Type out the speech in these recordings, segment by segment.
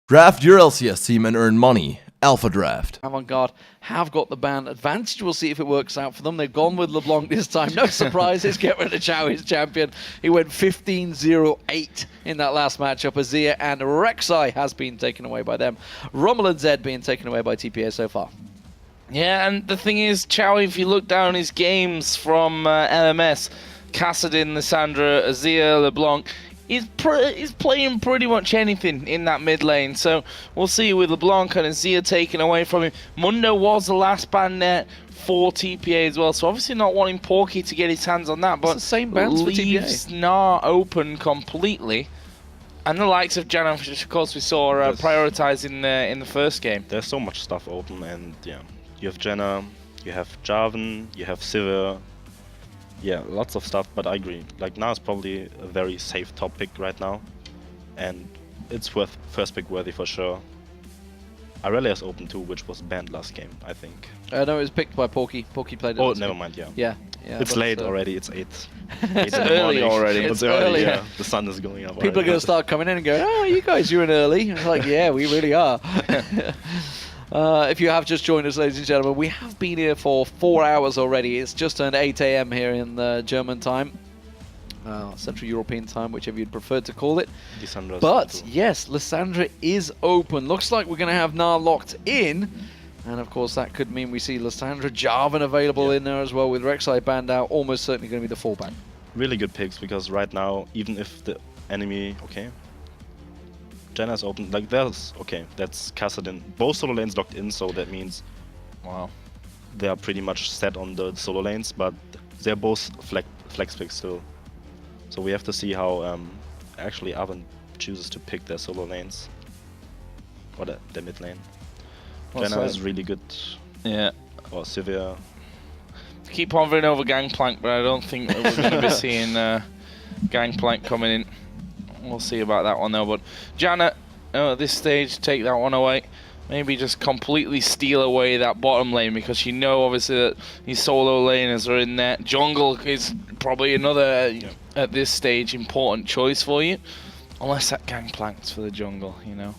Draft your LCS team and earn money. Alpha Draft. Avant have got the ban advantage. We'll see if it works out for them. They've gone with LeBlanc this time. No surprises. Get rid of Chow, his champion. He went 15-0-8 in that last matchup. Azir and Rek'Sai has been taken away by them. Rommel and Zed being taken away by TPA so far. Yeah, and the thing is, Chow, if you look down his games from LMS, Kassadin, Lissandra, Azir, LeBlanc, he's playing pretty much anything in that mid lane. So we'll see with LeBlanc and Azir taken away from him. Mundo was the last ban net for TPA as well, so obviously not wanting Porky to get his hands on that, but it's the same bans for leaves TPA. Gnar open completely. And the likes of Janna, which of course we saw prioritizing in the first game. There's so much stuff open, and yeah, you have Janna, you have Jarvan, you have Sivir. Yeah, lots of stuff, but I agree. Like, now is probably a very safe top pick right now, and it's first pick worthy for sure. Irelia is open too, which was banned last game, I think. No, it was picked by Porky. Porky played it. Oh, last never game. mind, yeah. Yeah. It's late already, it's 8. It's early already. It's early, yeah. The sun is going up. People are going to start coming in and going, oh, you guys, you're in early. It's like, yeah, we really are. If you have just joined us, ladies and gentlemen, we have been here for 4 hours already. It's just turned 8 AM here in German time. Central European time, whichever you'd prefer to call it. Lissandra's But, yes, Lissandra is open. Looks like we're going to have Gnar locked in. And, of course, that could mean we see Lissandra, Jarvan available in there as well, with Rek'Sai banned out. Almost certainly going to be the fallback. Really good picks, because right now, even if the enemy... Okay. Janna's open. Like, that's Kassadin. Both solo lanes locked in, so that means... Wow. They are pretty much set on the solo lanes, but they're both flex picks still. So we have to see how actually Avant chooses to pick their solo lanes. Or their mid lane. Janna is really good. Yeah. Or Sivir. Keep hovering over Gangplank, but I don't think that we're going to be seeing Gangplank coming in. We'll see about that one though. But Janna, at this stage, take that one away. Maybe just completely steal away that bottom lane, because you know obviously that these solo laners are in there. Jungle is probably another, at this stage, important choice for you. Unless that Gangplank's for the jungle, you know.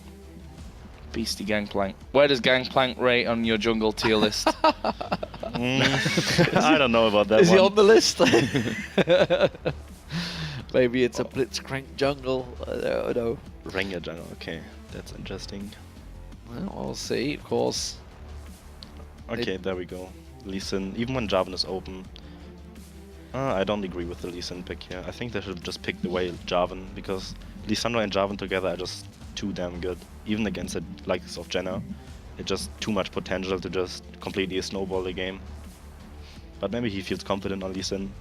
Beastie Gangplank. Where does Gangplank rate on your jungle tier list? I don't know about that Is one. he on the list? Maybe it's a Blitzcrank jungle. I don't know. Rengar jungle, okay. That's interesting. Well, we'll see, of course. Okay, there we go. Lee Sin, even when Jarvan is open. I don't agree with the Lee Sin pick here. I think they should just pick the way Jarvan, because Lissandra and Jarvan together are just too damn good. Even against the likes of Janna, it's just too much potential to just completely snowball the game. But maybe he feels confident on Lee Sin.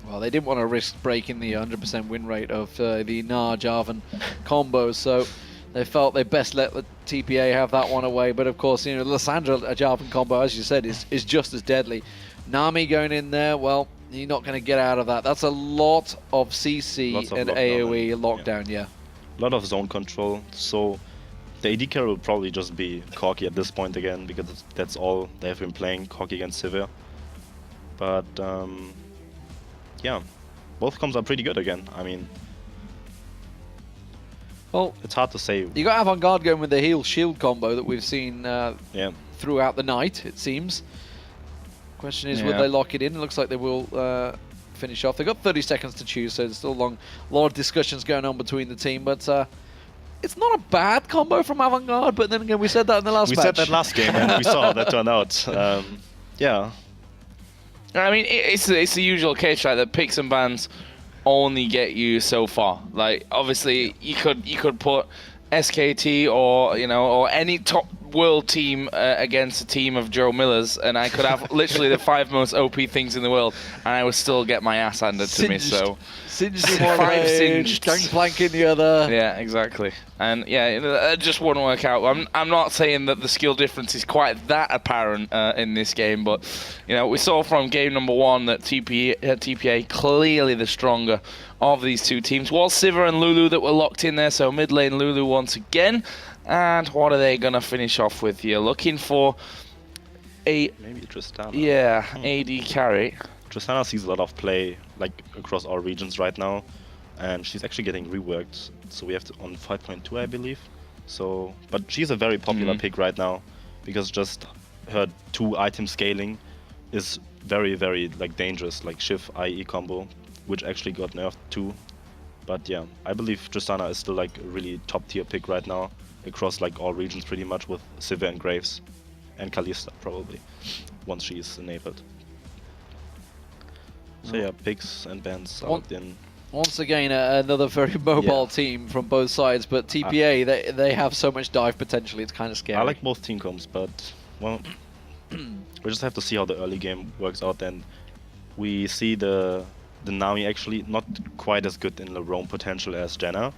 Well, they didn't want to risk breaking the 100% win rate of the Gnar Jarvan combo, so they felt they best let the TPA have that one away. But of course, Lissandra Jarvan combo, as you said, is just as deadly. Nami going in there, well, you're not going to get out of that. That's a lot of CC and AoE lockdown, yeah. A lot of zone control, so the AD carry will probably just be Corki at this point again, because that's all they've been playing, Corki against Sivir. But yeah, both comps are pretty good again. I mean, well, it's hard to say. You got Avant going with the heal shield combo that we've seen throughout the night, it seems. Question is, will they lock it in? It looks like they will finish off. They've got 30 seconds to choose, so there's still a lot of discussions going on between the team, but it's not a bad combo from Avant, but then again, we said that in the last match. We said that last game, and we saw how that turned out. Yeah. I mean, it's the usual case, right? That picks and bans only get you so far. Like, obviously, you could put SKT or any top world team against a team of Joe Millers, and I could have literally the 5 most OP things in the world, and I would still get my ass handed to me. So singed in one lane, Gangplank in the other. Yeah, exactly. And yeah, it just wouldn't work out. I'm not saying that the skill difference is quite that apparent in this game, but we saw from game number 1 that TPA clearly the stronger of these two teams. Was Sivir and Lulu that were locked in there, so mid lane Lulu once again. And what are they gonna finish off with here? Looking for a maybe Tristana. Yeah, AD carry. Tristana sees a lot of play like across all regions right now. and she's actually getting reworked. So we have to on 5.2, I believe. So, but she's a very popular pick right now because just her 2 item scaling is very, very like dangerous, like Shiv IE combo, which actually got nerfed too. But yeah, I believe Tristana is still like a really top tier pick right now across like all regions pretty much, with Sivir and Graves and Kalista probably once she is enabled. So yeah, picks and bans are locked in. Once again, another very mobile team from both sides, but TPA, they have so much dive potential, it's kind of scary. I like both team comps, but well, we just have to see how the early game works out. And we see the Nami actually not quite as good in the roam potential as Janna,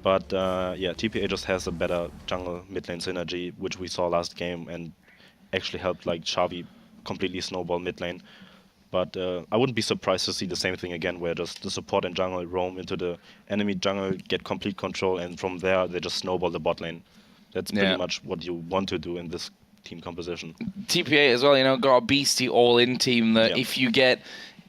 but yeah, TPA just has a better jungle mid lane synergy, which we saw last game and actually helped like Xavi completely snowball mid lane. But I wouldn't be surprised to see the same thing again, where just the support and jungle roam into the enemy jungle, get complete control, and from there they just snowball the bot lane. That's pretty much what you want to do in this team composition. TPA as well, you know, got a beastie all-in team that if you get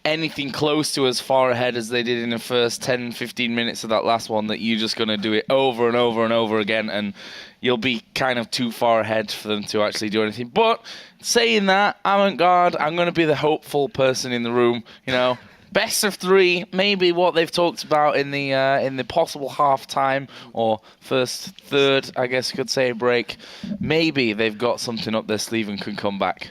anything close to as far ahead as they did in the first 10-15 minutes of that last one, that you're just going to do it over and over and over again, and you'll be kind of too far ahead for them to actually do anything. But saying that, Avant-Garde, I'm going to be the hopeful person in the room, you know. Best of 3, maybe what they've talked about in the possible half-time or first third, I guess you could say, break. Maybe they've got something up their sleeve and can come back.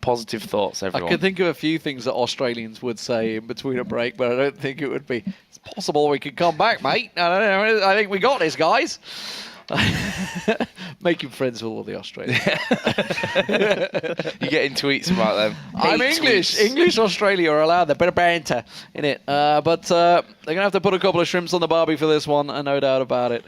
Positive thoughts, everyone. I could think of a few things that Australians would say in between a break, but I don't think it would be. It's possible we could come back, mate. I think we got this, guys. Making friends with all the Australians. You're getting tweets about them. I'm English. Tweets. English Australia are allowed. They're bit of banter in it. But they're going to have to put a couple of shrimps on the barbie for this one, no doubt about it.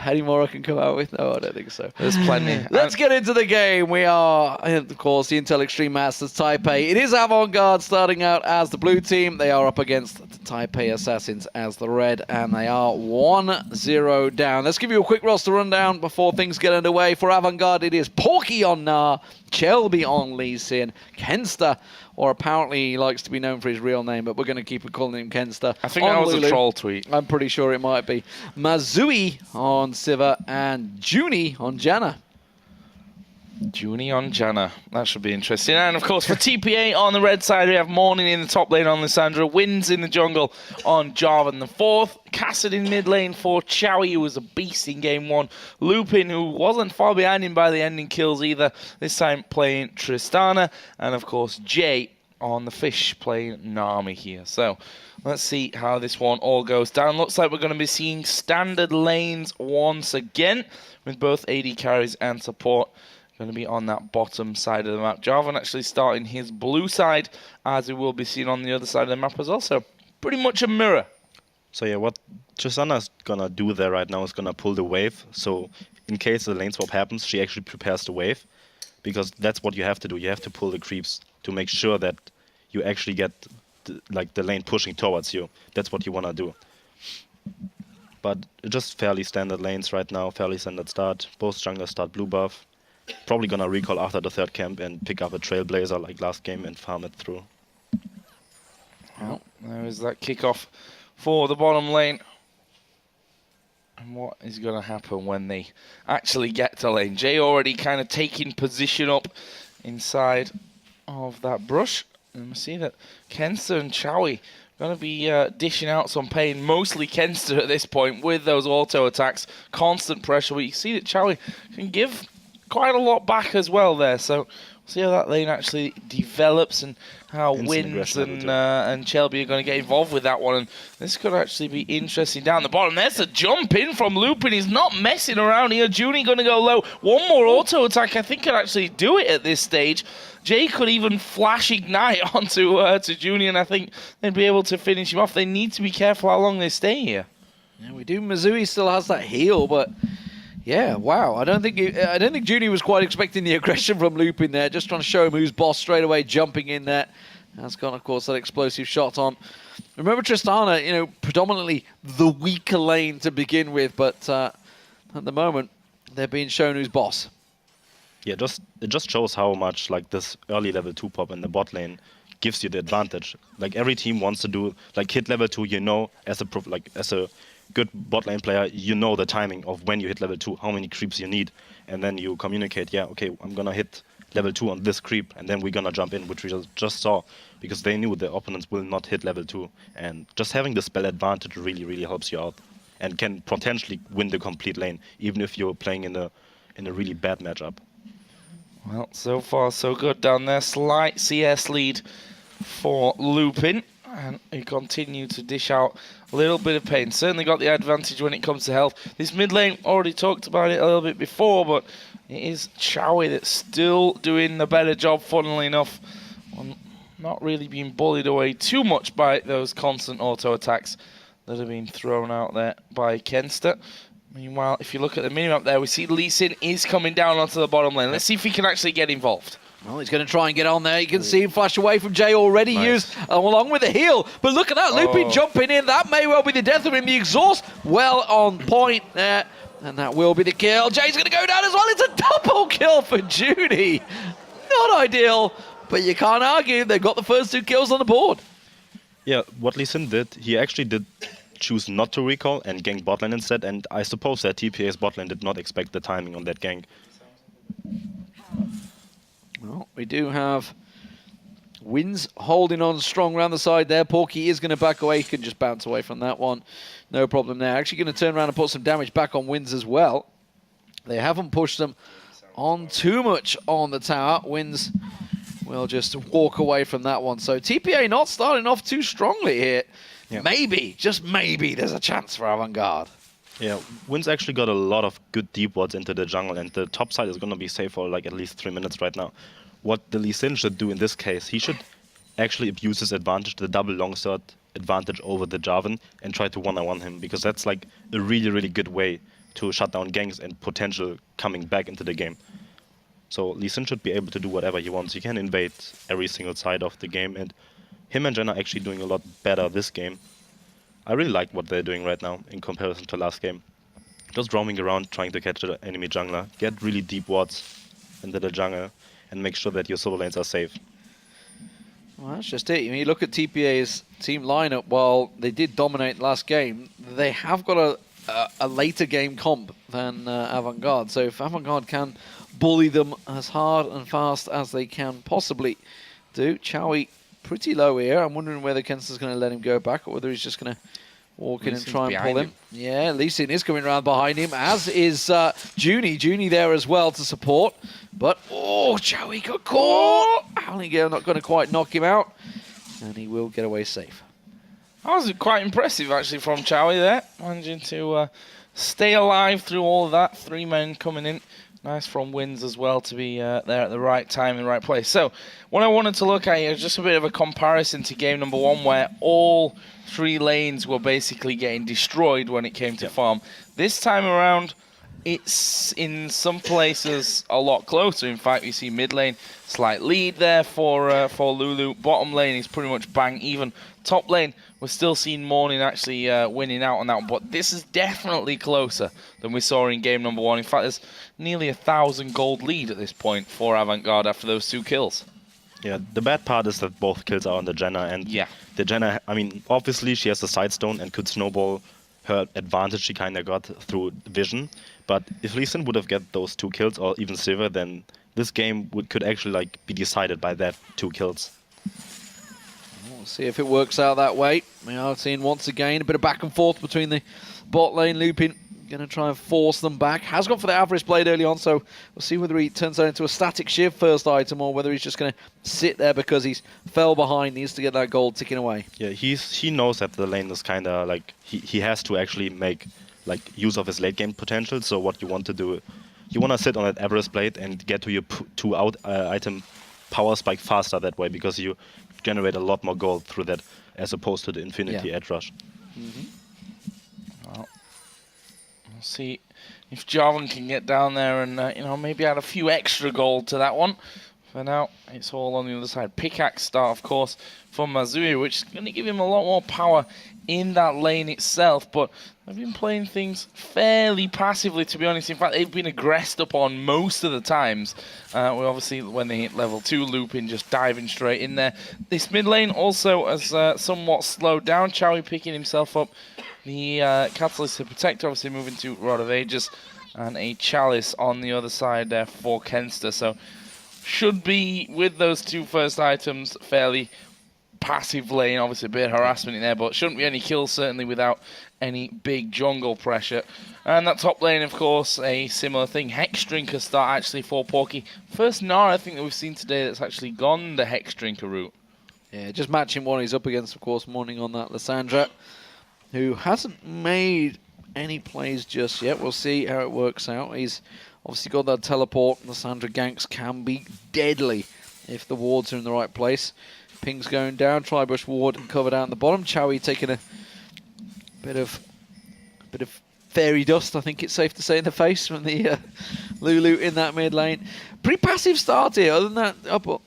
Any more I can come out with? No, I don't think so. There's plenty. Let's get into the game. We are, of course, the Intel Extreme Masters Taipei. It is Avant-Garde starting out as the blue team. They are up against the Taipei Assassins as the red, and they are 1-0 down. Let's give you a quick roster rundown before things get underway. For Avant-Garde, it is Porky on Gnar, Chelby on Lee Sin, Kenster, or apparently he likes to be known for his real name, but we're going to keep calling him Kenster. I think that was Lulu. A troll tweet. I'm pretty sure it might be. Mazui on Sivir and Junie on Janna. Junie on Janna. That should be interesting. And, of course, for TPA on the red side, we have Morning in the top lane on Lissandra, Winds in the jungle on Jarvan the 4th, Cassidy in mid lane for Chowie, who was a beast in game 1, Lupin, who wasn't far behind him by the ending kills either, this time playing Tristana, and, of course, Jay on the fish playing Nami here. So let's see how this one all goes down. Looks like we're going to be seeing standard lanes once again, with both AD carries and support going to be on that bottom side of the map. Jarvan actually starting his blue side, as we will be seen on the other side of the map as well. So pretty much a mirror. So yeah, what Tristana's gonna do there right now is gonna pull the wave. So in case the lane swap happens, she actually prepares the wave, because that's what you have to do. You have to pull the creeps to make sure that you actually get the lane pushing towards you. That's what you wanna do. But just fairly standard lanes right now, fairly standard start. Both junglers start blue buff. Probably gonna recall after the 3rd camp and pick up a Trailblazer like last game and farm it through. Well, there is that kickoff for the bottom lane. And what is going to happen when they actually get to lane? Jay already kind of taking position up inside of that brush. And we see that Kenster and Chowie going to be dishing out some pain, mostly Kenster at this point with those auto attacks, constant pressure. But you see that Chowie can give quite a lot back as well there, so we'll see how that lane actually develops and how Winds and Shelby are going to get involved with that one. And this could actually be interesting down the bottom. There's a jump in from Lupin. He's not messing around here. Junie going to go low. One more auto attack, I think, could actually do it at this stage. Jay could even flash Ignite onto to Junie, and I think they'd be able to finish him off. They need to be careful how long they stay here. Yeah, we do. Mazui still has that heal, but yeah, wow. I don't think Junie was quite expecting the aggression from Lupin there. Just trying to show him who's boss straight away, jumping in there. Has got, of course, that explosive shot on. Remember Tristana, you know, predominantly the weaker lane to begin with, but at the moment they're being shown who's boss. Yeah, it just shows how much like this early level 2 pop in the bot lane gives you the advantage. Like every team wants to do like hit level 2. You know, as a good bot lane player, you know the timing of when you hit level 2, how many creeps you need, and then you communicate. Yeah, okay, I'm gonna hit level 2 on this creep, and then we're gonna jump in, which we just saw, because they knew the opponents will not hit level 2, and just having the spell advantage really helps you out, and can potentially win the complete lane, even if you're playing in a really bad matchup. Well, so far so good down there. Slight CS lead for Lupin, and he continued to dish out a little bit of pain. Certainly got the advantage when it comes to health. This mid lane, already talked about it a little bit before, but it is Chowie that's still doing the better job, funnily enough. Not really being bullied away too much by those constant auto attacks that have been thrown out there by Kenster. Meanwhile, if you look at the minimap there, we see Lee Sin is coming down onto the bottom lane. Let's see if he can actually get involved. Well, he's going to try and get on there. You can see him flash away from Jay already used along with the heal. But look at that, Lupin jumping in. That may well be the death of him. The exhaust well on point there. And that will be the kill. Jay's going to go down as well. It's a double kill for Judy. Not ideal, but you can't argue. They've got the first 2 kills on the board. Yeah, what Lee Sin did, he actually did choose not to recall and gank bot lane instead, and I suppose that TPA's bot lane did not expect the timing on that gank. Well, we do have Wins holding on strong around the side there. Porky is going to back away. He can just bounce away from that one. No problem there. Actually going to turn around and put some damage back on Wins as well. They haven't pushed them on too much on the tower. Wins will just walk away from that one. So TPA not starting off too strongly here. Yeah. Maybe, just maybe, there's a chance for Avant. Yeah, Wins actually got a lot of good deep wards into the jungle, and the top side is going to be safe for like at least 3 minutes right now. What the Lee Sin should do in this case, he should actually abuse his advantage, the double longsword advantage over the Jarvan, and try to one-on-one him, because that's like a really good way to shut down ganks and potential coming back into the game. So Lee Sin should be able to do whatever he wants. He can invade every single side of the game, and him and Jen are actually doing a lot better this game. I really like what they're doing right now in comparison to last game. Just roaming around, trying to catch the enemy jungler, get really deep wards into the jungle, and make sure that your solo lanes are safe. Well, that's just it. You look at TPA's team lineup, while they did dominate last game, they have got a later game comp than Avant. So if Avant can bully them as hard and fast as they can possibly do, Chowie pretty low here. I'm wondering whether Kenster's going to let him go back or whether he's just going to walk in and try and pull him. Yeah, Lee Sin is coming around behind him, as is Junie. Junie there as well to support. But, Chowie got caught. Hallingale not going to quite knock him out. And he will get away safe. That was quite impressive, actually, from Chowie there. Managing to stay alive through all of that. 3 men coming in. Nice from Wins as well to be there at the right time in the right place. So, what I wanted to look at here is just a bit of a comparison to game number 1, where all 3 lanes were basically getting destroyed when it came to farm. This time around, it's in some places a lot closer. In fact, you see mid lane, slight lead there for Lulu. Bottom lane is pretty much bang even. Top lane, we're still seeing Morning actually winning out on that one, but this is definitely closer than we saw in game number 1. In fact, there's nearly 1,000 gold lead at this point for Avant after those 2 kills. Yeah, the bad part is that both kills are on the Jenna, and the Jenna, I mean, obviously she has the side stone and could snowball her advantage she kind of got through vision, but if Lee Sin would have get those 2 kills or even silver, then this game could actually like be decided by that 2 kills. We'll see if it works out that way. We are seeing once again a bit of back and forth between the bot lane. Lupin going to try and force them back. Has gone for the Avarice Blade early on, so we'll see whether he turns that into a static shiv first item or whether he's just going to sit there because he's fell behind, needs to get that gold ticking away. Yeah, he knows that the lane is kind of like, he has to actually make like use of his late game potential. So what you want to do, you want to sit on that Avarice Blade and get to your 2 item power spike faster that way, because you generate a lot more gold through that as opposed to the Infinity Edge Rush. Well, we'll see if Jarvan can get down there and maybe add a few extra gold to that one. For now, it's all on the other side. Pickaxe start, of course, from Mazui, which is going to give him a lot more power in that lane itself. But they've been playing things fairly passively, to be honest. In fact, they've been aggressed upon most of the times. Well, obviously, when they hit level 2, Lupin just diving straight in there. This mid lane also has somewhat slowed down. Chowie picking himself up. The Catalyst to Protect, obviously moving to Rod of Ages. And a Chalice on the other side there for Kenster. So should be, with those 2 first items, fairly passive lane. Obviously a bit of harassment in there, but shouldn't be any kills, certainly without any big jungle pressure. And that top lane, of course, a similar thing. Hex Drinker start actually for Porky. First Gnar I think that we've seen today that's actually gone the Hex Drinker route. Yeah, just matching what he's up against, of course, Morning on that Lissandra, who hasn't made any plays just yet. We'll see how it works out. He's obviously got that teleport. Lissandra ganks can be deadly if the wards are in the right place. Ping's going down. Tribush ward covered out in the bottom. Chowie taking a bit of fairy dust, I think it's safe to say, in the face from the Lulu in that mid lane. Pretty passive start here, other than that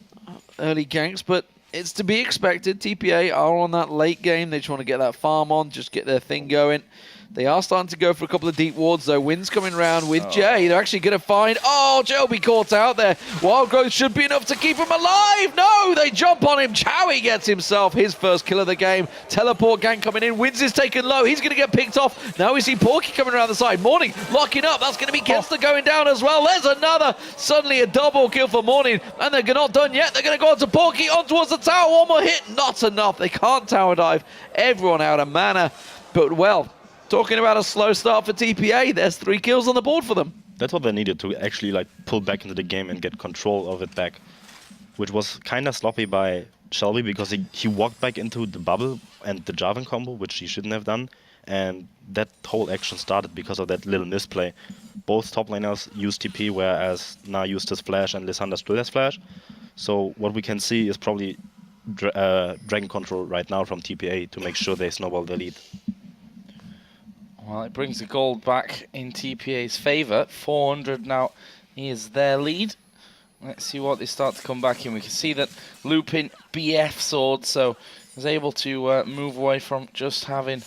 early ganks, but it's to be expected. TPA are on that late game. They just want to get that farm on, just get their thing going. They are starting to go for a couple of deep wards, though. Wind's coming round with Jay. They're actually going to find... Oh, Joby caught out there. Wild Growth should be enough to keep him alive. No, they jump on him. Chowie gets himself his first kill of the game. Teleport gang coming in. Winds is taken low. He's going to get picked off. Now we see Porky coming around the side. Morning locking up. That's going to be Kenster going down as well. There's another. Suddenly a double kill for Morning. And they're not done yet. They're going to go on to Porky, on towards the tower. One more hit. Not enough. They can't tower dive. Everyone out of mana. But, well... Talking about a slow start for TPA, there's 3 kills on the board for them. That's what they needed to actually like pull back into the game and get control of it back, which was kind of sloppy by Shelby because he walked back into the bubble and the Jarvan combo, which he shouldn't have done, and that whole action started because of that little misplay. Both top laners used TP, whereas Na used his flash and Lissandra still has flash. So what we can see is probably Dragon control right now from TPA to make sure they snowball the lead. Well, it brings the gold back in TPA's favour. 400 now is their lead. Let's see what they start to come back in. We can see that Lupin BF sword, so is able to move away from just having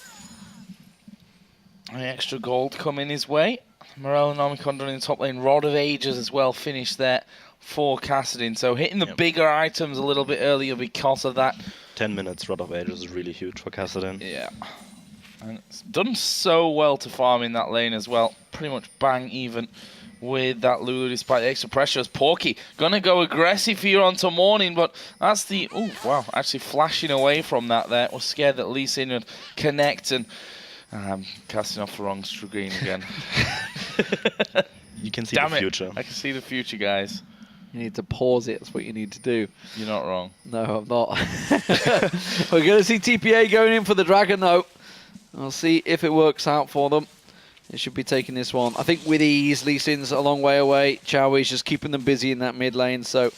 an extra gold coming his way. Morel and Omicron done in the top lane. Rod of Ages as well finished there for Kassadin. So hitting the bigger items a little bit earlier because of that. 10 minutes Rod of Ages is really huge for Kassadin. Yeah. And it's done so well to farm in that lane as well. Pretty much bang even with that Lulu despite the extra pressure. As Porky gonna go aggressive here onto Morning, but that's the... Oh, wow. Actually flashing away from that there. Was scared that Lee Sin would connect and... casting off the wrong screen again. You can see the future. I can see the future, guys. You need to pause it. That's what you need to do. You're not wrong. No, I'm not. We're going to see TPA going in for the Dragon, though. We'll see if it works out for them. They should be taking this one, I think, with ease. Lee Sin's a long way away. Chowie's just keeping them busy in that mid lane. So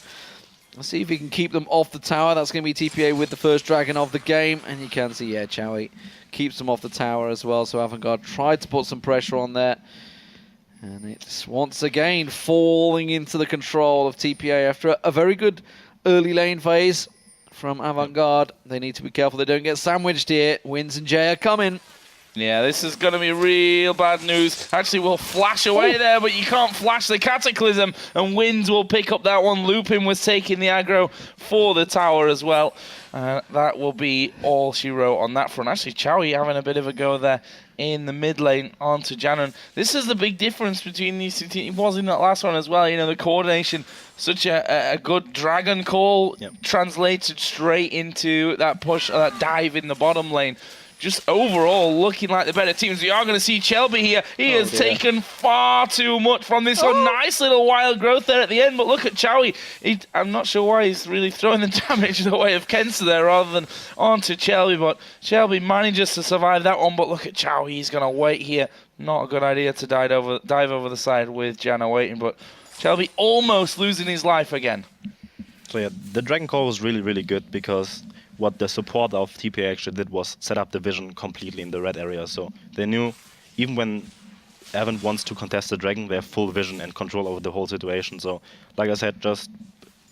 let's see if he can keep them off the tower. That's going to be TPA with the first Dragon of the game. And you can see, yeah, Chowie keeps them off the tower as well. So Avant tried to put some pressure on there. And it's once again falling into the control of TPA after a very good early lane phase from Avant. They need to be careful they don't get sandwiched here. Wins and Jay are coming. Yeah, this is going to be real bad news. Actually, we'll flash away there, but you can't flash the Cataclysm, and Winds will pick up that one. Lupin was taking the aggro for the tower as well. That will be all she wrote on that front. Actually, Chowie having a bit of a go there in the mid lane onto Janon. This is the big difference between these two teams. It was in that last one as well. You know, the coordination, such a good Dragon call translated straight into that push, that dive in the bottom lane. Just overall looking like the better teams. We are going to see Shelby here. He has taken far too much from this one. Nice little wild growth there at the end, but look at Chowie. I'm not sure why he's really throwing the damage the way of Kenster there rather than onto Shelby, but Shelby manages to survive that one, but look at Chowie. He's going to wait here. Not a good idea to dive over the side with Janna waiting, but Shelby almost losing his life again. So yeah, the Dragon Call was really, really good because what the support of TPA actually did was set up the vision completely in the red area. So they knew even when Avant wants to contest the Dragon, they have full vision and control over the whole situation. So like I said, just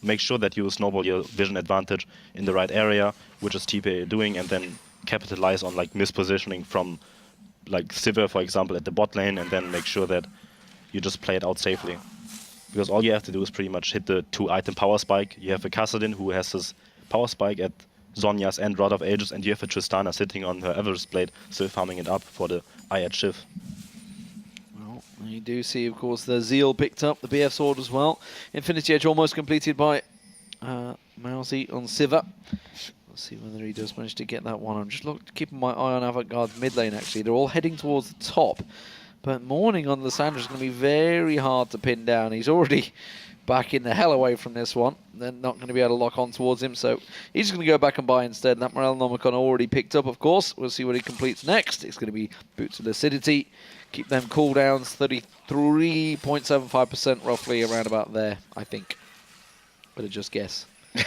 make sure that you snowball your vision advantage in the right area, which is TPA doing, and then capitalize on like mispositioning from like Sivir, for example, at the bot lane, and then make sure that you just play it out safely. Because all you have to do is pretty much hit the 2-item power spike. You have a Kassadin who has his power spike at Zhonya's and Rod of Ages, and you have a Tristana sitting on her Everest Blade, still farming it up for the Eye at Shiv. Well, you do see, of course, the Zeal picked up, the BF sword as well. Infinity Edge almost completed by Mousy on Sivir. Let's see whether he does manage to get that one. I'm just keeping my eye on Avant-Garde mid lane, actually. They're all heading towards the top. But Morning on Lissandra is going to be very hard to pin down. He's already backing the hell away from this one. They're not going to be able to lock on towards him, so he's just going to go back and buy instead. That Morale Nomicon already picked up, of course. We'll see what he completes next. It's going to be Boots of Lucidity. Keep them cooldowns 33.75% roughly around about there, I think. Better just guess. I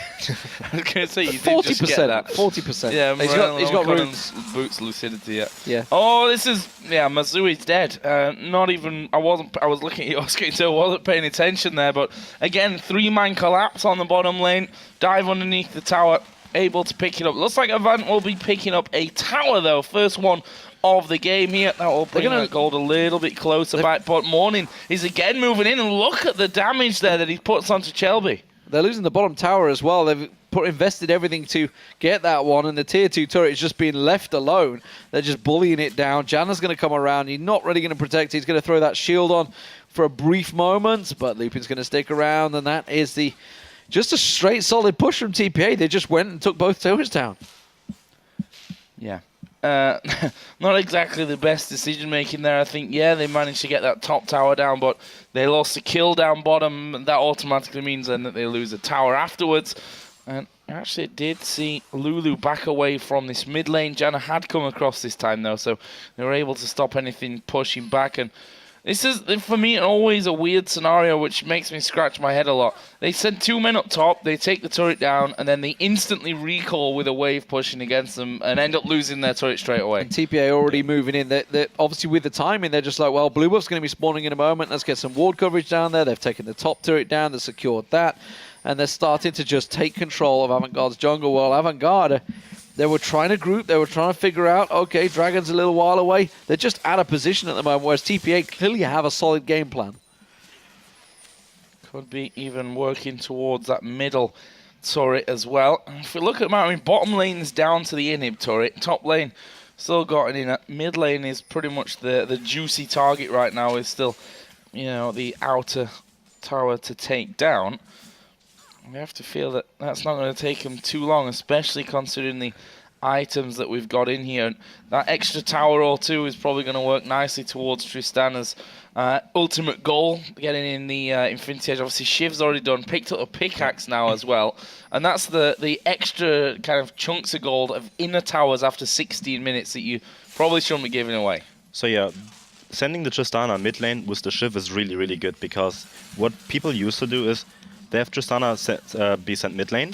was going to say, you 40%, did just get that. 40%. Yeah, he's got runes. Boots Lucidity, yeah. Yeah. Oh, this is, yeah, Mazui's dead. Not even, I was looking at your screen, so I wasn't paying attention there, but again, 3-man collapse on the bottom lane, dive underneath the tower, able to pick it up. Looks like Avant will be picking up a tower, though. First one of the game here. That will bring that gold a little bit closer back, but Morning is again moving in, and look at the damage there that he puts onto Chelby. They're losing the bottom tower as well. They've invested everything to get that one, and the tier 2 turret is just being left alone. They're just bullying it down. Janna's going to come around. He's not really going to protect. He's going to throw that shield on for a brief moment, but Lupin's going to stick around, and that is just a straight solid push from TPA. They just went and took both towers down. Yeah. Not exactly the best decision making there. I think, yeah, they managed to get that top tower down, but they lost a kill down bottom, and that automatically means then that they lose a tower afterwards. And actually it did see Lulu back away from this mid lane. Janna had come across this time though, so they were able to stop anything pushing back. And this is, for me, always a weird scenario which makes me scratch my head a lot. They send 2 men up top, they take the turret down, and then they instantly recall with a wave pushing against them and end up losing their turret straight away. And TPA already moving in. They're obviously with the timing, they're just like, well, Blue Buff's going to be spawning in a moment. Let's get some ward coverage down there. They've taken the top turret down, they've secured that, and they're starting to just take control of Avant-Garde's jungle. Well, Avant-Garde, they were trying to group, they were trying to figure out, okay, Dragon's a little while away. They're just out of position at the moment, whereas TPA clearly have a solid game plan. Could be even working towards that middle turret as well. If we look at I mean, bottom lane's down to the inhib turret. Top lane still got it in it. Mid lane is pretty much the juicy target right now. Is still, you know, the outer tower to take down. We have to feel that that's not going to take him too long, especially considering the items that we've got in here. And that extra tower or two is probably going to work nicely towards Tristana's ultimate goal, getting in the Infinity Edge. Obviously, Shiv's already done, picked up a pickaxe now as well. And that's the extra kind of chunks of gold of inner towers after 16 minutes that you probably shouldn't be giving away. So yeah, sending the Tristana mid lane with the Shiv is really, really good, because what people used to do is they have Tristana be sent mid lane,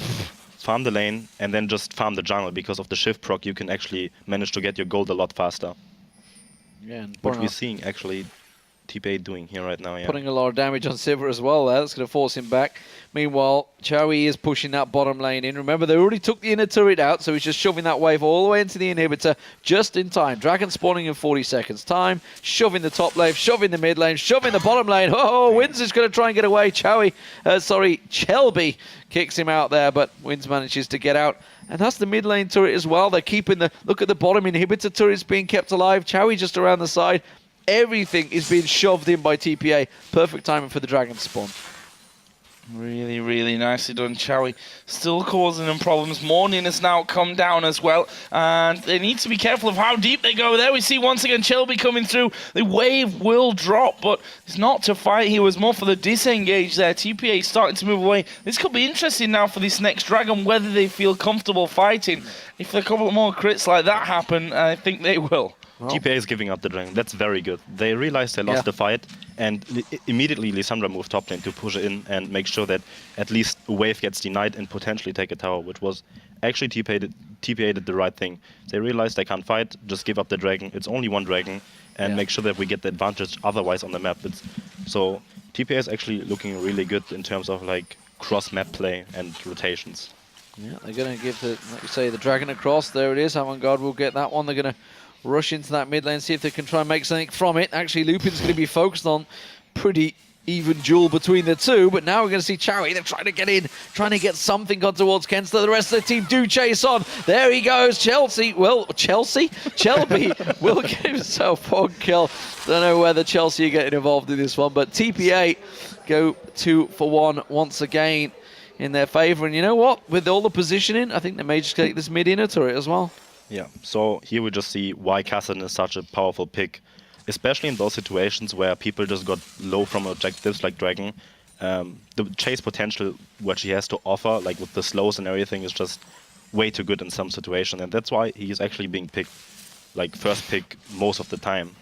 farm the lane, and then just farm the jungle. Because of the Shiv proc, you can actually manage to get your gold a lot faster. Yeah, and what we're seeing actually TPA doing here right now, yeah. Putting a lot of damage on Sivir as well there. That's going to force him back. Meanwhile, Chowie is pushing that bottom lane in. Remember, they already took the inner turret out, so he's just shoving that wave all the way into the inhibitor just in time. Dragon spawning in 40 seconds time, shoving the top lane, shoving the mid lane, shoving the bottom lane. Oh, Wins is going to try and get away. Chelby kicks him out there, but Wins manages to get out. And that's the mid lane turret as well. They're keeping the, look at the bottom inhibitor turrets being kept alive. Chowie just around the side. Everything is being shoved in by TPA. Perfect timing for the Dragon spawn. Really, really nicely done, Chowie. Still causing them problems. Morning has now come down as well, and they need to be careful of how deep they go there. We see once again Chelby coming through. The wave will drop, but it's not to fight. He was more for the disengage there. TPA starting to move away. This could be interesting now for this next Dragon, whether they feel comfortable fighting. If a couple more crits like that happen, I think they will. Well, TPA is giving up the Dragon. That's very good. They realized they lost the fight, and immediately Lissandra moved top lane to push in and make sure that at least a wave gets denied and potentially take a tower, which was actually TPA did the right thing. They realized they can't fight, just give up the Dragon. It's only one Dragon, and make sure that we get the advantage otherwise on the map. So TPA is actually looking really good in terms of like cross-map play and rotations. Yeah, they're going to give the, like you say, the dragon across. There it is. Avant Garde will get that one. They're going to rush into that mid lane, see if they can try and make something from it. Actually, Lupin's going to be focused on pretty even duel between the two, but now we're going to see Chowie. They're trying to get in, trying to get something on towards Kenster. The rest of the team do chase on. There he goes. Shelby will get himself one kill. Don't know whether Chelsea are getting involved in this one, but TPA go 2 for 1 once again in their favour. And you know what? With all the positioning, I think they may just take this mid-inner turret as well. Yeah, so here we just see why Kassan is such a powerful pick, especially in those situations where people just got low from objectives like Dragon. The chase potential, what she has to offer, like with the slows and everything, is just way too good in some situations, and that's why he's actually being picked, like first pick most of the time.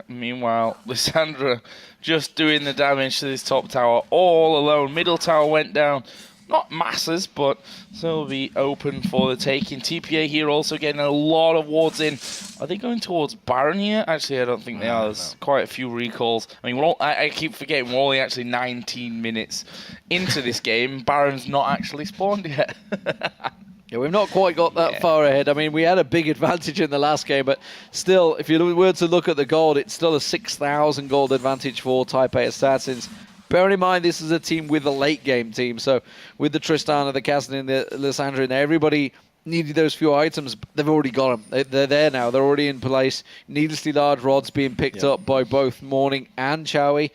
Meanwhile, Lissandra just doing the damage to this top tower all alone. Middle tower went down. Not masses, but still be open for the taking. TPA here also getting a lot of wards in. Are they going towards Baron here? Actually, I don't think they are. There's quite a few recalls. I mean, I keep forgetting we're only actually 19 minutes into this game. Baron's not actually spawned yet. Yeah, we've not quite got that far ahead. I mean, we had a big advantage in the last game, but still, if you were to look at the gold, it's still a 6,000 gold advantage for Taipei Assassins. Bearing in mind, this is a team with a late-game team, so with the Tristana, the Kassan, and the Lissandra in there, everybody needed those few items. They've already got them. They're there now. They're already in place. Needlessly large rods being picked up by both Morning and Chowie.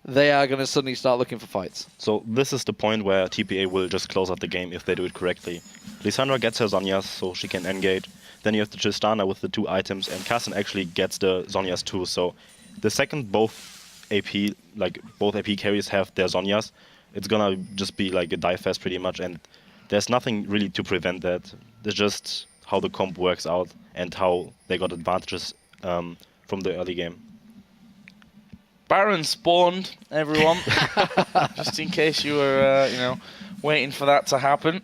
They are going to suddenly start looking for fights. So this is the point where TPA will just close out the game if they do it correctly. Lissandra gets her Zhonyas, so she can engage. Then you have the Tristana with the 2 items, and Kassan actually gets the Zhonyas too. So the second both AP carries have their Zhonyas, it's gonna just be like a dive fest pretty much, and there's nothing really to prevent that. It's just how the comp works out and how they got advantages from the early game. Baron spawned, everyone. Just in case you were, waiting for that to happen.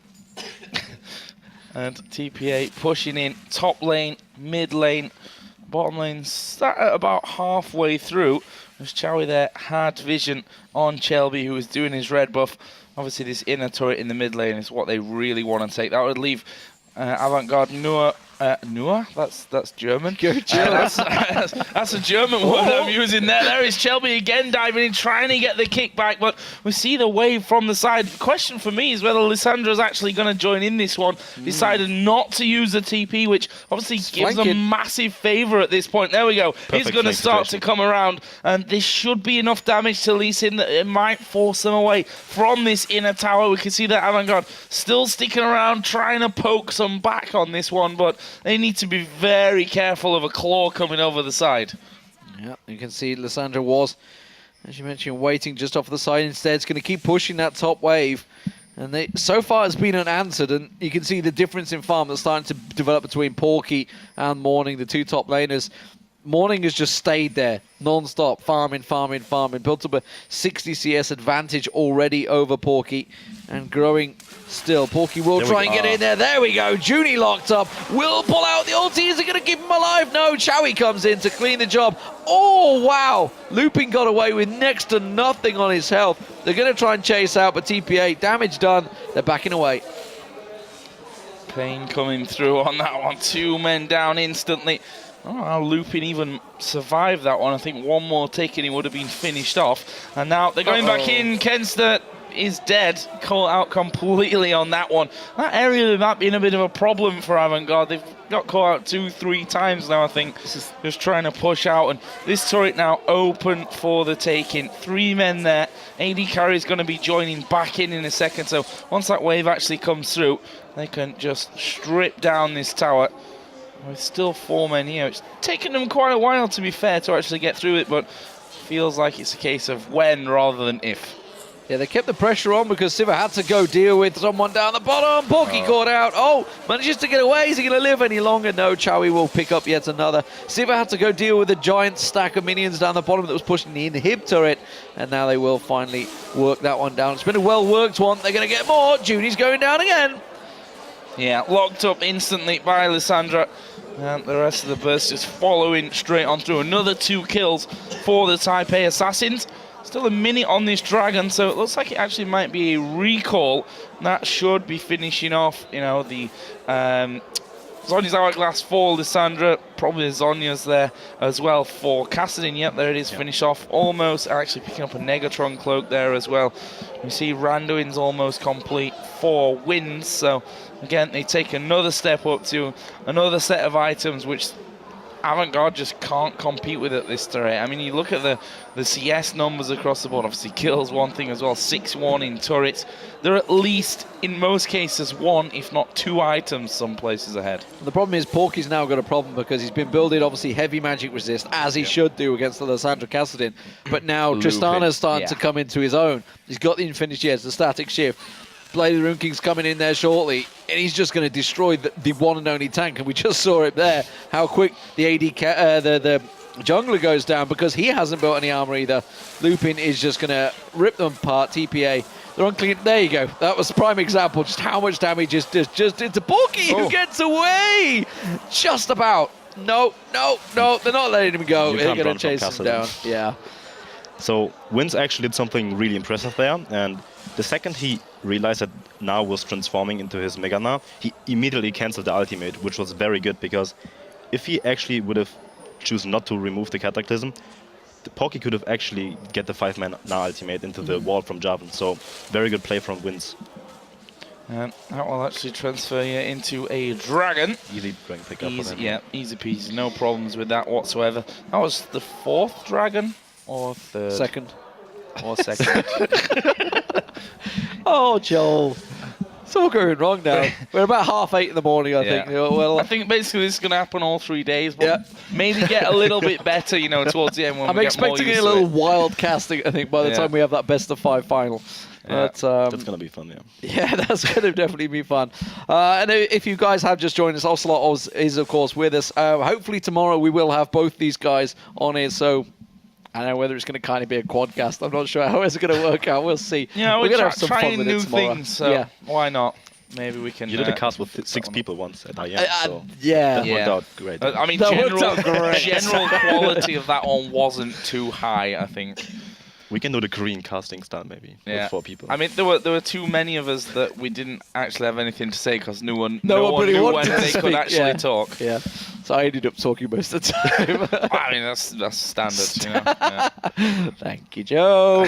And TPA pushing in top lane, mid lane, bottom lane, sat at about halfway through. As Chowie there had vision on Shelby, who was doing his red buff. Obviously, this inner turret in the mid lane is what they really want to take. That would leave Avant Garde Noah. Noah? That's German. That's a German word I'm using there. There is Shelby again diving in, trying to get the kickback, but we see the wave from the side. The question for me is whether Lissandra's actually going to join in this one. Decided not to use the TP, which obviously gives a massive favour at this point. There we go. He's going to start to come around, and this should be enough damage to Lee Sin that it might force them away from this inner tower. We can see that Avant Garde still sticking around, trying to poke some back on this one, but they need to be very careful of a claw coming over the side. Yeah, you can see Lissandra was, as you mentioned, waiting just off the side. Instead, it's going to keep pushing that top wave. And so far, it's been unanswered. And you can see the difference in farm that's starting to develop between Porky and Morning, the 2 top laners. Morning has just stayed there, non-stop, farming, built up a 60 CS advantage already over Porky, and growing still. Porky will try and get in there. There we go. Junie locked up. Will pull out the ulti. Is it going to keep him alive? No. Chowie comes in to clean the job. Oh, wow. Looping got away with next to nothing on his health. They're going to try and chase out, but TPA, damage done. They're backing away. Pain coming through on that one. 2 men down instantly. Oh, how Lupin even survived that one. I think one more take and he would have been finished off. And now they're going back in. Kenster is dead. Caught out completely on that one. That area might be in a bit of a problem for Avant Garde. They've got caught out 2-3 times now, I think. Just trying to push out. And this turret now open for the taking. 3 men there. AD carry is going to be joining back in a second. So once that wave actually comes through, they can just strip down this tower. With still 4 men here. It's taken them quite a while, to be fair, to actually get through it, but feels like it's a case of when rather than if. Yeah, they kept the pressure on because Siva had to go deal with someone down the bottom. Porky caught out. Oh, manages to get away. Is he going to live any longer? No, Chowie will pick up yet another. Siva had to go deal with a giant stack of minions down the bottom that was pushing the inhib turret, and now they will finally work that one down. It's been a well-worked one. They're going to get more. Junie's going down again. Yeah, locked up instantly by Lissandra. And the rest of the burst is following straight on through. Another 2 kills for the Taipei Assassins. Still a minute on this Dragon, so it looks like it actually might be a recall. That should be finishing off, you know, the Zonya's Hourglass for Lissandra. Probably Zonya's there as well for Kassadin. Yep, there it is, finish off almost. Actually picking up a Negatron cloak there as well. We see Randuin's almost complete 4 wins, so again, they take another step up to another set of items which Avant-Garde just can't compete with at this rate. I mean, you look at the CS numbers across the board. Obviously, kills one thing as well. 6-1 in turrets. They're at least, in most cases, 1, if not 2 items some places ahead. The problem is Porky's now got a problem because he's been building, obviously, heavy magic resist, as he should do against the Lissandra Kassadin. But now Tristana's starting to come into his own. He's got the Infinity Edge, the static shift. Blade of the Rune King's coming in there shortly, and he's just going to destroy the one and only tank. And we just saw it there, how quick the the jungler goes down because he hasn't built any armor either. Lupin is just going to rip them apart. TPA, they're unclean. There you go. That was a prime example, just how much damage just did to Porky, who gets away. Just about. No, they're not letting him go. They're going to chase him down. Yeah. So Wins actually did something really impressive there, and the second he realized that Na was transforming into his Mega Na, he immediately cancelled the ultimate, which was very good, because if he actually would have chosen not to remove the Cataclysm, the Pocky could have actually get the 5-man Na ultimate into the wall from Jarvan. So very good play from Wins. And that will actually transfer you into a Dragon. Easy Dragon pickup. Yeah, easy peasy, no problems with that whatsoever. That was the 4th Dragon or 3rd? Second. Or 2nd. Oh, Joel. It's all going wrong now. We're about 8:30 in the morning, I think. Well, I think basically this is going to happen all 3 days, but maybe get a little bit better, you know, towards the end when I'm we get more expecting used a to little it. wild casting, I think, by the time we have that best of 5 final. Yeah. But, that's going to be fun, Yeah, that's going to definitely be fun. And if you guys have just joined us, Ocelot is, of course, with us. Hopefully tomorrow we will have both these guys on here, so I don't know whether it's going to kind of be a quadcast. I'm not sure how it's going to work out. We'll see. Yeah, we're going to have some trying fun with new it tomorrow. things, so why not? Maybe we can... You did a cast with 6 people once at IM, so that worked out great. I mean, general quality of that one wasn't too high, I think. We can do the Korean casting style maybe with 4 people. I mean, there were too many of us that we didn't actually have anything to say because no one really knew when wanted to they could speak. actually talk. Yeah. So I ended up talking most of the time. I mean, that's standard, you know. Yeah. Thank you, Joe.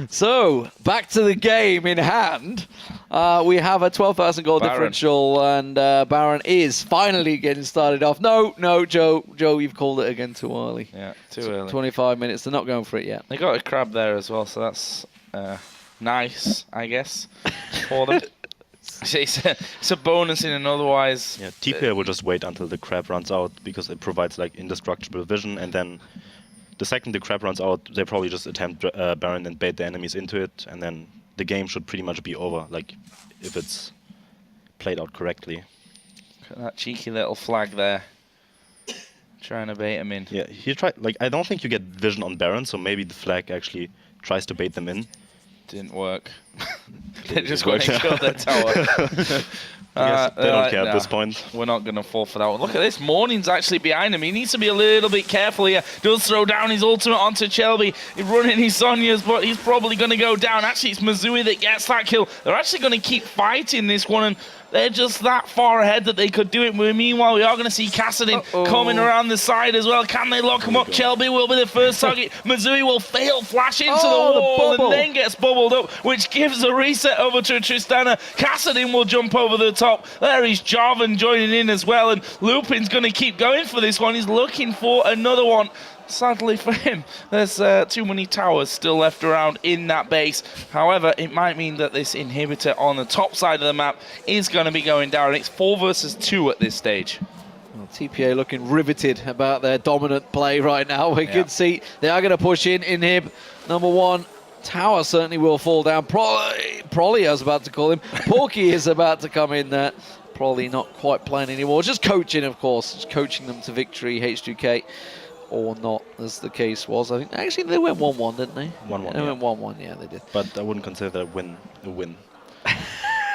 So, back to the game in hand. We have a 12,000 gold differential, and Baron is finally getting started off. No, Joe, you've called it again too early. Yeah, too early. 25 minutes, they're not going for it yet. They got a crab there as well, so that's nice, I guess, for them. It's a bonus in an otherwise... Yeah, TPA will just wait until the crab runs out, because it provides like indestructible vision, and then the second the crab runs out, they probably just attempt Baron and bait the enemies into it, and then the game should pretty much be over, like, if it's played out correctly. Look at that cheeky little flag there. Trying to bait him in. Yeah, he tried, like, I don't think you get vision on Baron, so maybe the flag actually tries to bait them in. Didn't work. They just got to kill their tower. They don't care at this point. We're not going to fall for that one. Look at this. Morning's actually behind him. He needs to be a little bit careful here. Does throw down his ultimate onto Shelby. He's running his Sonya's, but he's probably going to go down. Actually, it's Mazui that gets that kill. They're actually going to keep fighting this one, and they're just that far ahead that they could do it. Meanwhile, we are going to see Kassadin coming around the side as well. Can they lock him up? Shelby will be the first target. Mazui will fail, flash into the wall, and then gets bubbled up, which gives a reset over to Tristana. Kassadin will jump over the top. There is Jarvan joining in as well, and Lupin's going to keep going for this one. He's looking for another one. Sadly for him, there's too many towers still left around in that base. However, it might mean that this inhibitor on the top side of the map is going to be going down. It's 4 versus 2 at this stage. Well, TPA looking riveted about their dominant play right now. We can see they are going to push in. Inhib, number 1. Tower certainly will fall down. Prolly, I was about to call him. Porky is about to come in there. Probably not quite playing anymore. Just coaching, of course. Just coaching them to victory, H2K. Or not, as the case was. I think actually they went 1-1, didn't they? 1-1. They went 1-1, yeah, they did. But I wouldn't consider a win.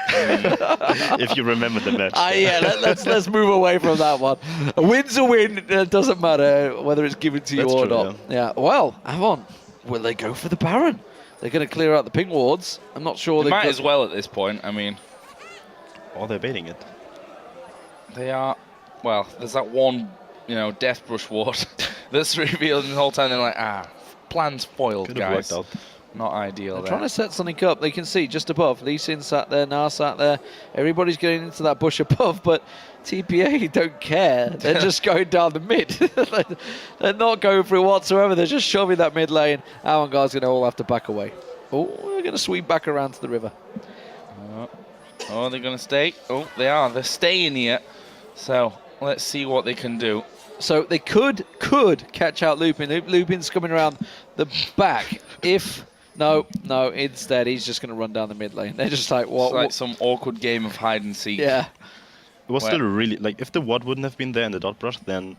If you remember the match. Yeah, let's move away from that one. A win's a win. It doesn't matter whether it's given to you or not. Yeah. Well, Avant, will they go for the Baron? They're going to clear out the pink wards. I'm not sure They might as well at this point. I mean, Or they're baiting it. they are. Well, there's that one, death brush ward that's revealed in the whole time. They're like, plan's foiled, Could have guys. worked out. Not ideal. They're there. trying to set something up. They can see just above. Lee Sin sat there, Na sat there. Everybody's getting into that bush above, but TPA don't care. They're just going down the mid. They're not going through whatsoever. They're just shoving that mid lane. Avant-Garde's going to all have to back away. Oh, we're going to sweep back around to the river. Oh, they're going to stay. Oh, they are. They're staying here. So let's see what they can do. So they could catch out Lupin. Lupin's coming around the back. No, instead he's just going to run down the mid lane. They're just like, what? It's like some awkward game of hide and seek. Yeah. It was still really, like, if the ward wouldn't have been there in the dot brush, then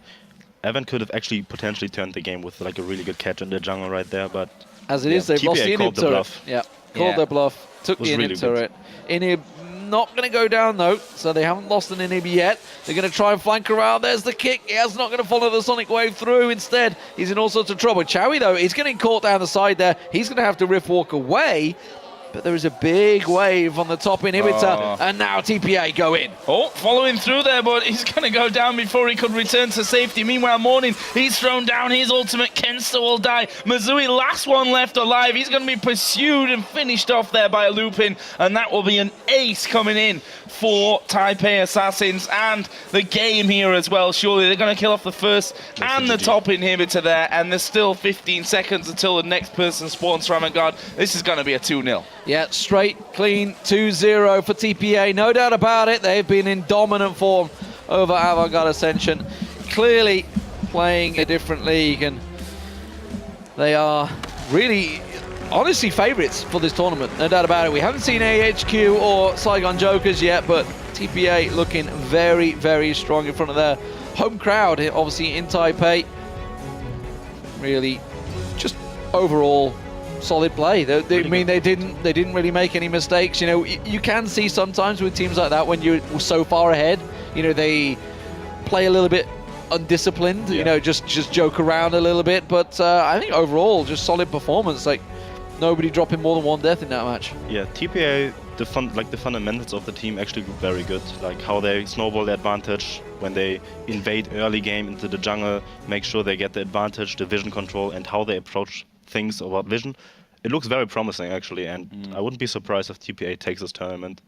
Avant could have actually potentially turned the game with like a really good catch in the jungle right there, but... As it is, they've lost the TPA called inhib the turret. bluff. Yeah, called their bluff, took the Was inhib really turret. Inhib not going to go down though, so they haven't lost an inhib yet. They're going to try and flank around. There's the kick. He's not going to follow the Sonic Wave through. Instead, he's in all sorts of trouble. Chowie though, he's getting caught down the side there. He's going to have to rift walk away. But there is a big wave on the top inhibitor, and now TPA go in. Oh, following through there, but he's going to go down before he could return to safety. Meanwhile, Morning, he's thrown down his ultimate. Kensta will die. Mazui, last one left alive. He's going to be pursued and finished off there by a Lupin, and that will be an ace coming in for Taipei Assassins and the game here as well. Surely they're going to kill off the first and the top inhibitor there, and there's still 15 seconds until the next person spawns for Avant-Garde. This is going to be a 2-0. Yeah, straight, clean, 2-0 for TPA. No doubt about it. They've been in dominant form over Avant-Garde Ascension. Clearly playing a different league, and they are really, honestly, favourites for this tournament. No doubt about it. We haven't seen AHQ or Saigon Jokers yet, but TPA looking very, very strong in front of their home crowd, obviously in Taipei. Really, just overall solid play. They didn't really make any mistakes. You can see sometimes with teams like that when you're so far ahead, they play a little bit undisciplined. Just joke around a little bit. But I think overall, just solid performance. Like nobody dropping more than one death in that match. Yeah, TPA, the fundamentals of the team actually look very good. Like how they snowball the advantage when they invade early game into the jungle, make sure they get the advantage, the vision control, and how they approach things about vision. It looks very promising actually, and I wouldn't be surprised if TPA takes this tournament.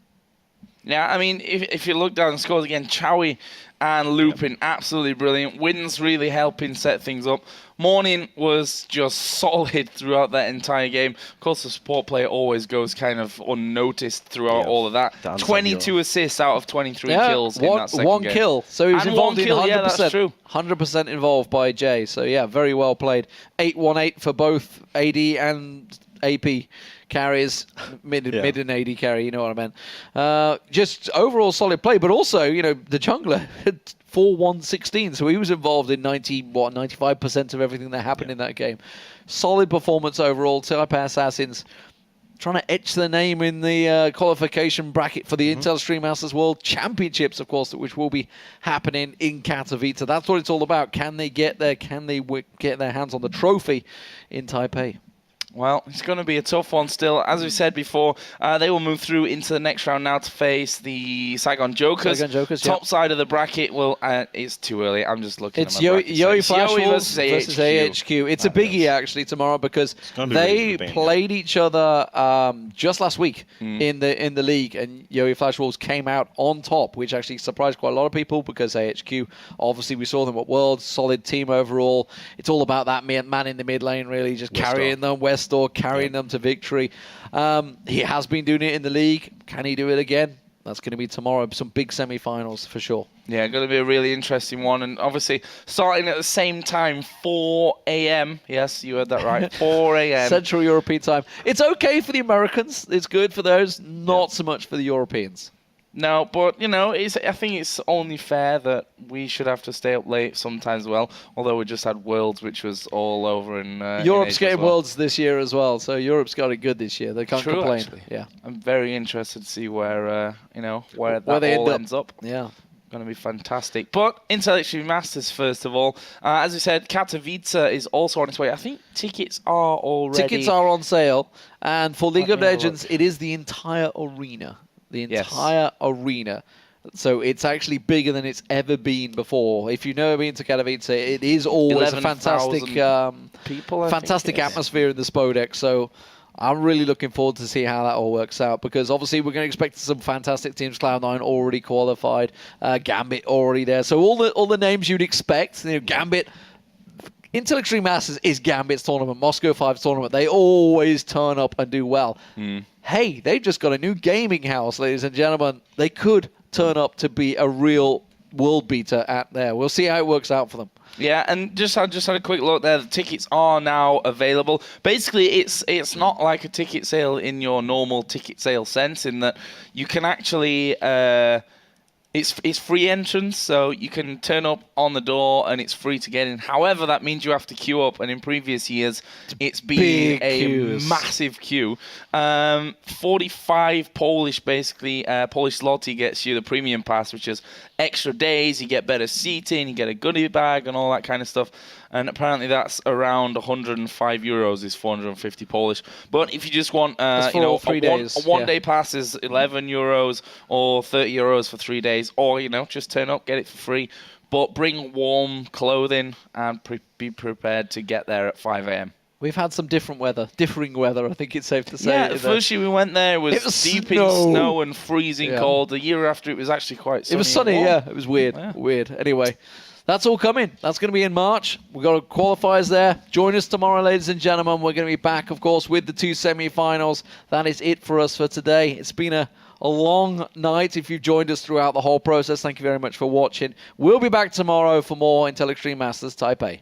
Yeah, I mean, if you look down the scores again, Chowie and Lupin, absolutely brilliant. Wins really helping set things up. Morning was just solid throughout that entire game. Of course, the support player always goes kind of unnoticed throughout all of that. 22 assists out of 23 kills in that second one game. kill. So he was And involved one in kill, 100%. yeah, that's true. 100% involved by Jay. So yeah, very well played. 8-1-8 for both AD and AP carries, mid and AD carry, you know what I meant. Just overall solid play, but also, the jungler had 4-1-16, so he was involved in 95% of everything that happened in that game. Solid performance overall. Taipei Assassins trying to etch their name in the qualification bracket for the Intel Streamhouses World Championships, of course, which will be happening in Katowice. That's what it's all about. Can they get there? Can they get their hands on the trophy in Taipei? Well, it's going to be a tough one still. As we said before, they will move through into the next round now to face the Saigon Jokers. Top side of the bracket. Well, it's too early. I'm just looking at my bracket. It's Yoi Flash Wolves versus AHQ. It's a biggie, actually, tomorrow because they played each other just last week in the league, and Yoi Flash Wolves came out on top, which actually surprised quite a lot of people because AHQ, obviously, we saw them at Worlds. Solid team overall. It's all about that man in the mid lane, really, just carrying them. Or carrying them to victory. He has been doing it in the league. Can he do it again? That's going to be tomorrow. Some big semi-finals for sure. Yeah, going to be a really interesting one. And obviously, starting at the same time, 4 a.m. Yes, you heard that right. 4 a.m. Central European time. It's okay for the Americans. It's good for those. Not so much for the Europeans. No, but, I think it's only fair that we should have to stay up late sometimes as well, although we just had Worlds, which was all over in Europe's in Asia getting Worlds this year as well, so Europe's got it good this year. They can't complain. Actually. Yeah. I'm very interested to see where, where that they all ends up. Yeah. Going to be fantastic. But Intel Extreme Masters, first of all. As we said, Katowice is also on its way. I think tickets are already... Tickets are on sale. And for League Let of me have a Legends, look. it is the entire arena. The Yes. entire arena. So it's actually bigger than it's ever been before. If you've never been to Katowice, it is always a 11,000 fantastic, people, I think fantastic it is. atmosphere in the Spodek. So I'm really looking forward to see how that all works out, because obviously we're going to expect some fantastic teams. Cloud9 already qualified, Gambit already there. So all the names you'd expect, Gambit. Intel Extreme Masters is Gambit's tournament, Moscow 5's tournament. They always turn up and do well. Hey, they've just got a new gaming house, ladies and gentlemen. They could turn up to be a real world beater at there. We'll see how it works out for them. Yeah, and I just had a quick look there. The tickets are now available. Basically, it's not like a ticket sale in your normal ticket sale sense, in that you can actually it's free entrance, so you can turn up on the door and it's free to get in. However, that means you have to queue up, and in previous years, it's been Big a queues. massive queue. 45 Polish, basically, Polish zloty gets you the premium pass, which is extra days, you get better seating, you get a goodie bag and all that kind of stuff. And apparently that's around 105 euros, is 450 Polish. But if you just want, That's for 3 days, a one-day pass is 11 euros or 30 euros for 3 days, or just turn up, get it for free. But bring warm clothing and be prepared to get there at 5 a.m. We've had some differing weather, I think it's safe to say. Yeah, the first year we went there, it was deep in snow and freezing cold. The year after, it was actually quite sunny. It was sunny, and warm. yeah. It was weird. Yeah. Weird. Anyway, that's all coming. That's going to be in March. We've got qualifiers there. Join us tomorrow, ladies and gentlemen. We're going to be back, of course, with the 2 semi-finals. That is it for us for today. It's been a long night. If you've joined us throughout the whole process, thank you very much for watching. We'll be back tomorrow for more Intel Extreme Masters Taipei.